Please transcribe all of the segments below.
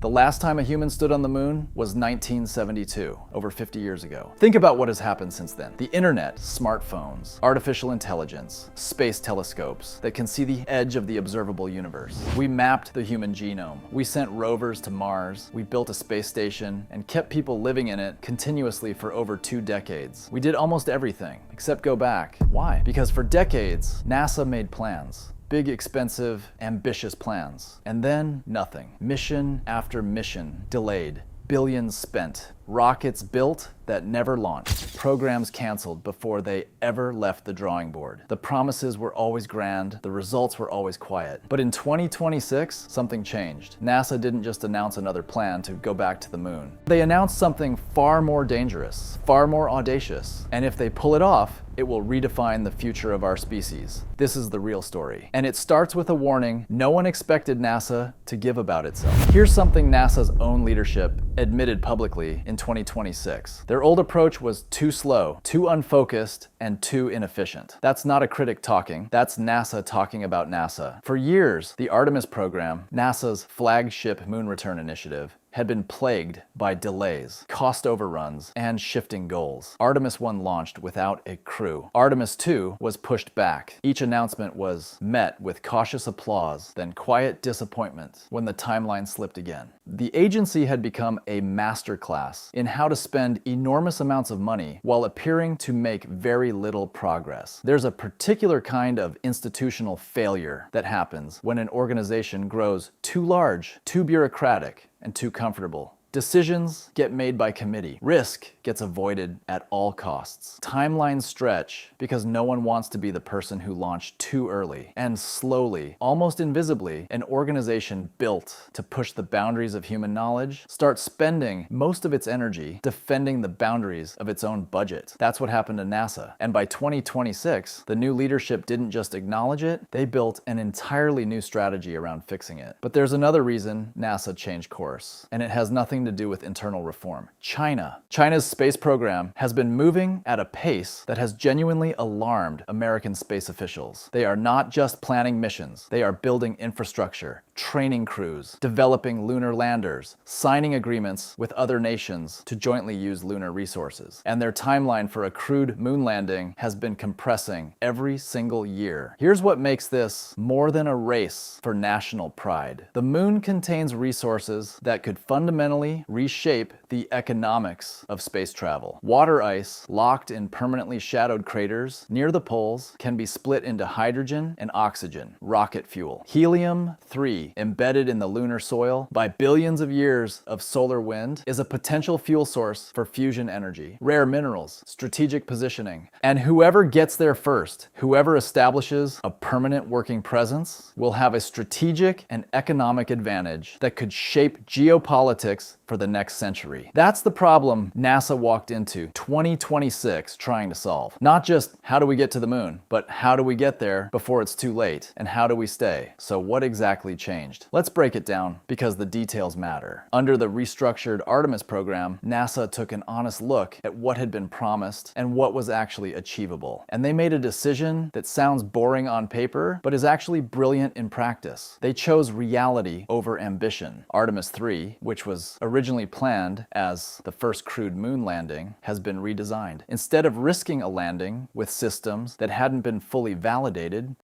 The last time a human stood on the moon was 1972, over 50 years ago. Think about what has happened since then. The internet, smartphones, artificial intelligence, space telescopes that can see the edge of the observable universe. We mapped the human genome. We sent rovers to Mars. We built a space station and kept people living in it continuously for over 2 decades. We did almost everything except go back. Why? Because for decades, NASA made plans. Big, expensive, ambitious plans. And then nothing. Mission after mission delayed. Billions spent. Rockets built that never launched. Programs canceled before they ever left the drawing board. The promises were always grand, the results were always quiet. But in 2026, something changed. NASA didn't just announce another plan to go back to the moon. They announced something far more dangerous, far more audacious. And if they pull it off, it will redefine the future of our species. This is the real story. And it starts with a warning no one expected NASA to give about itself. Here's something NASA's own leadership admitted publicly in 2026. Their old approach was too slow, too unfocused, and too inefficient. That's not a critic talking, that's NASA talking about NASA. For years, the Artemis program, NASA's flagship moon return initiative, had been plagued by delays, cost overruns, and shifting goals. Artemis 1 launched without a crew. Artemis 2 was pushed back. Each announcement was met with cautious applause, then quiet disappointment when the timeline slipped again. The agency had become a masterclass in how to spend enormous amounts of money while appearing to make very little progress. There's a particular kind of institutional failure that happens when an organization grows too large, too bureaucratic, and too comfortable. Decisions get made by committee. Risk gets avoided at all costs. Timelines stretch because no one wants to be the person who launched too early. And slowly, almost invisibly, an organization built to push the boundaries of human knowledge starts spending most of its energy defending the boundaries of its own budget. That's what happened to NASA. And by 2026, the new leadership didn't just acknowledge it, they built an entirely new strategy around fixing it. But there's another reason NASA changed course, and it has nothing to do with internal reform. China's space program has been moving at a pace that has genuinely alarmed American space officials. They are not just planning missions, they are building infrastructure, training crews, developing lunar landers, signing agreements with other nations to jointly use lunar resources. And their timeline for a crewed moon landing has been compressing every single year. Here's what makes this more than a race for national pride. The moon contains resources that could fundamentally reshape the economics of space travel. Water ice locked in permanently shadowed craters near the poles can be split into hydrogen and oxygen, rocket fuel. Helium-3 embedded in the lunar soil by billions of years of solar wind is a potential fuel source for fusion energy, rare minerals, strategic positioning. And whoever gets there first, whoever establishes a permanent working presence, will have a strategic and economic advantage that could shape geopolitics for the next century. That's the problem NASA walked into 2026 trying to solve. Not just how do we get to the moon, but how do we get there before it's too late, and how do we stay? So what exactly changed? Let's break it down because the details matter. Under the restructured Artemis program, NASA took an honest look at what had been promised and what was actually achievable. And they made a decision that sounds boring on paper, but is actually brilliant in practice. They chose reality over ambition. Artemis 3, which was originally planned as the first crewed moon landing, has been redesigned. Instead of risking a landing with systems that hadn't been fully validated,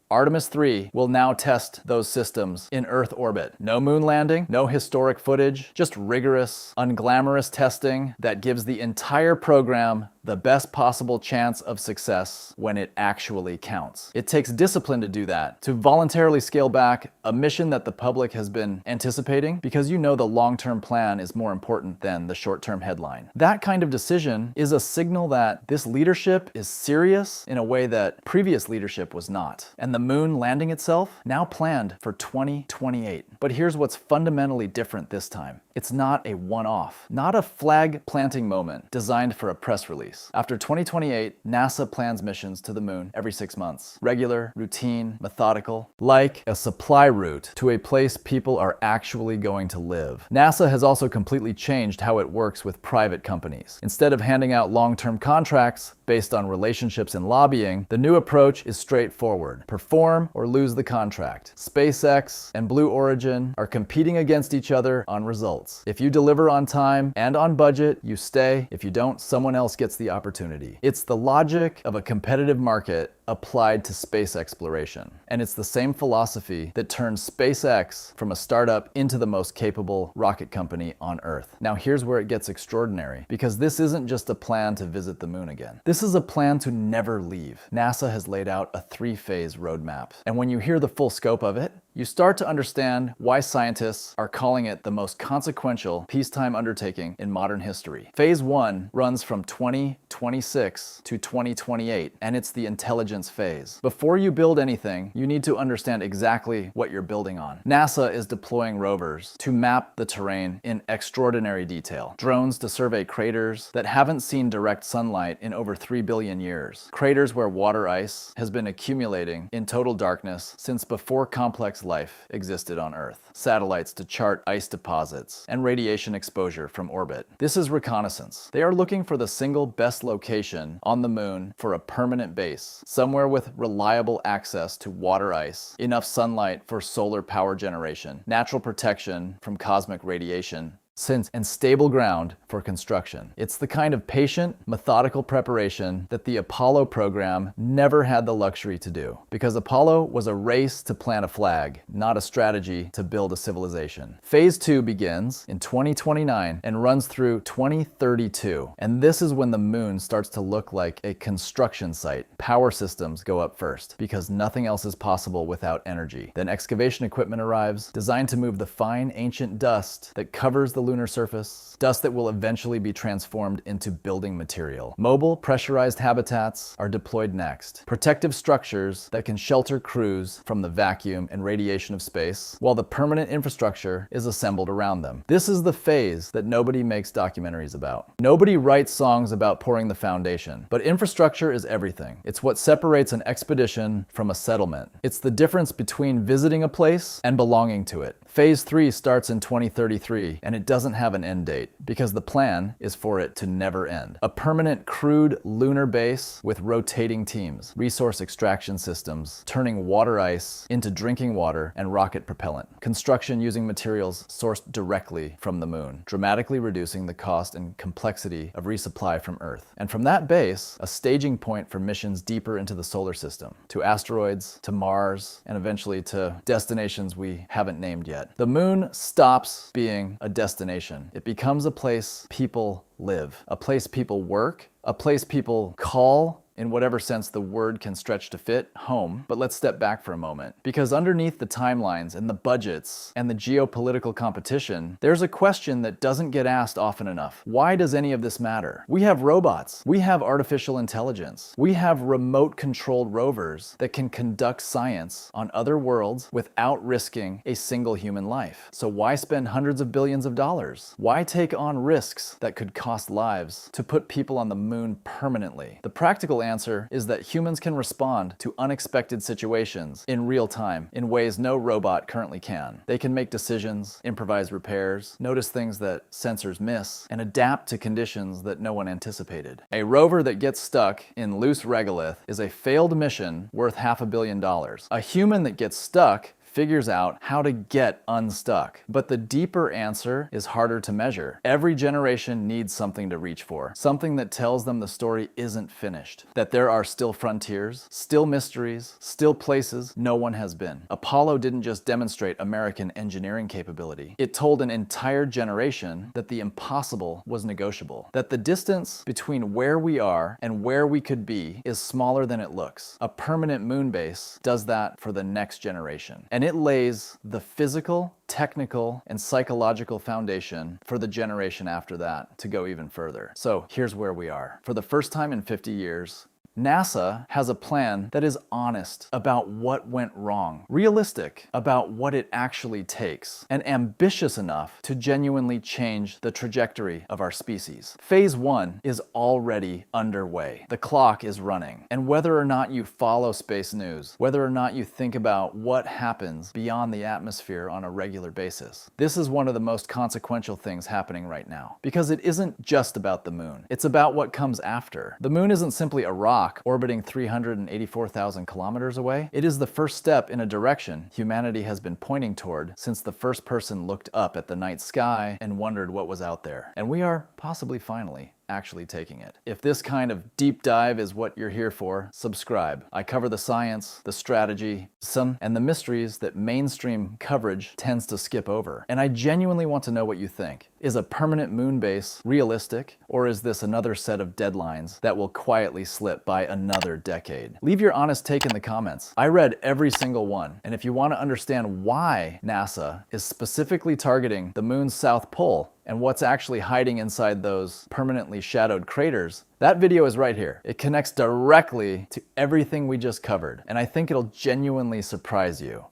Artemis 3 will now test those systems in Earth orbit. No moon landing, no historic footage, just rigorous, unglamorous testing that gives the entire program the best possible chance of success when it actually counts. It takes discipline to do that, to voluntarily scale back a mission that the public has been anticipating because you know the long-term plan is more important than the short-term headline. That kind of decision is a signal that this leadership is serious in a way that previous leadership was not. And the moon landing itself, now planned for 2028. But here's what's fundamentally different this time. It's not a one-off, not a flag-planting moment designed for a press release. space. After 2028, NASA plans missions to the moon every 6 months. Regular, routine, methodical, like a supply route to a place people are actually going to live. NASA has also completely changed how it works with private companies. Instead of handing out long-term contracts based on relationships and lobbying, the new approach is straightforward. Perform or lose the contract. SpaceX and Blue Origin are competing against each other on results. If you deliver on time and on budget, you stay. If you don't, someone else gets the opportunity. It's the logic of a competitive market applied to space exploration. And it's the same philosophy that turned SpaceX from a startup into the most capable rocket company on Earth. Now here's where it gets extraordinary, because this isn't just a plan to visit the moon again. This is a plan to never leave. NASA has laid out a 3-phase roadmap. And when you hear the full scope of it, you start to understand why scientists are calling it the most consequential peacetime undertaking in modern history. Phase 1 runs from 2026 to 2028, and it's the intelligence phase. Before you build anything, you need to understand exactly what you're building on. NASA is deploying rovers to map the terrain in extraordinary detail. Drones to survey craters that haven't seen direct sunlight in over 3 billion years. Craters where water ice has been accumulating in total darkness since before complex life existed on Earth. Satellites to chart ice deposits and radiation exposure from orbit. This is reconnaissance. They are looking for the single best location on the moon for a permanent base, somewhere with reliable access to water ice, enough sunlight for solar power generation, natural protection from cosmic radiation, and stable ground for construction. It's the kind of patient, methodical preparation that the Apollo program never had the luxury to do, because Apollo was a race to plant a flag, not a strategy to build a civilization. Phase 2 begins in 2029 and runs through 2032, and this is when the moon starts to look like a construction site. Power systems go up first, because nothing else is possible without energy. Then excavation equipment arrives, designed to move the fine, ancient dust that covers the lunar surface, dust that will eventually be transformed into building material. Mobile, pressurized habitats are deployed next. Protective structures that can shelter crews from the vacuum and radiation of space, while the permanent infrastructure is assembled around them. This is the phase that nobody makes documentaries about. Nobody writes songs about pouring the foundation, but infrastructure is everything. It's what separates an expedition from a settlement. It's the difference between visiting a place and belonging to it. Phase 3 starts in 2033, and it doesn't have an end date, because the plan is for it to never end. A permanent crewed lunar base with rotating teams, resource extraction systems, turning water ice into drinking water and rocket propellant. Construction using materials sourced directly from the moon, dramatically reducing the cost and complexity of resupply from Earth. And from that base, a staging point for missions deeper into the solar system, to asteroids, to Mars, and eventually to destinations we haven't named yet. The moon stops being a destination. It becomes a place people live, a place people work, a place people call, in whatever sense the word can stretch to fit, home. But let's step back for a moment, because underneath the timelines and the budgets and the geopolitical competition, there's a question that doesn't get asked often enough. Why does any of this matter? We have robots. We have artificial intelligence. We have remote-controlled rovers that can conduct science on other worlds without risking a single human life. So why spend hundreds of billions of dollars? Why take on risks that could cost lives to put people on the moon permanently? The practical answer is that humans can respond to unexpected situations in real time in ways no robot currently can. They can make decisions, improvise repairs, notice things that sensors miss, and adapt to conditions that no one anticipated. A rover that gets stuck in loose regolith is a failed mission worth $500 million. A human that gets stuck figures out how to get unstuck. But the deeper answer is harder to measure. Every generation needs something to reach for, something that tells them the story isn't finished, that there are still frontiers, still mysteries, still places no one has been. Apollo didn't just demonstrate American engineering capability. It told an entire generation that the impossible was negotiable, that the distance between where we are and where we could be is smaller than it looks. A permanent moon base does that for the next generation. And it lays the physical, technical, and psychological foundation for the generation after that to go even further. So here's where we are. For the first time in 50 years, NASA has a plan that is honest about what went wrong, realistic about what it actually takes, and ambitious enough to genuinely change the trajectory of our species. Phase 1 is already underway. The clock is running. And whether or not you follow space news, whether or not you think about what happens beyond the atmosphere on a regular basis, this is one of the most consequential things happening right now. Because it isn't just about the moon. It's about what comes after. The moon isn't simply a rock orbiting 384,000 kilometers away. It is the first step in a direction humanity has been pointing toward since the first person looked up at the night sky and wondered what was out there. And we are possibly finally actually taking it. If this kind of deep dive is what you're here for, subscribe. I cover the science, the strategy, and the mysteries that mainstream coverage tends to skip over. And I genuinely want to know what you think. Is a permanent moon base realistic, or is this another set of deadlines that will quietly slip by another decade? Leave your honest take in the comments. I read every single one, and if you want to understand why NASA is specifically targeting the moon's south pole and what's actually hiding inside those permanently shadowed craters, that video is right here. It connects directly to everything we just covered, and I think it'll genuinely surprise you.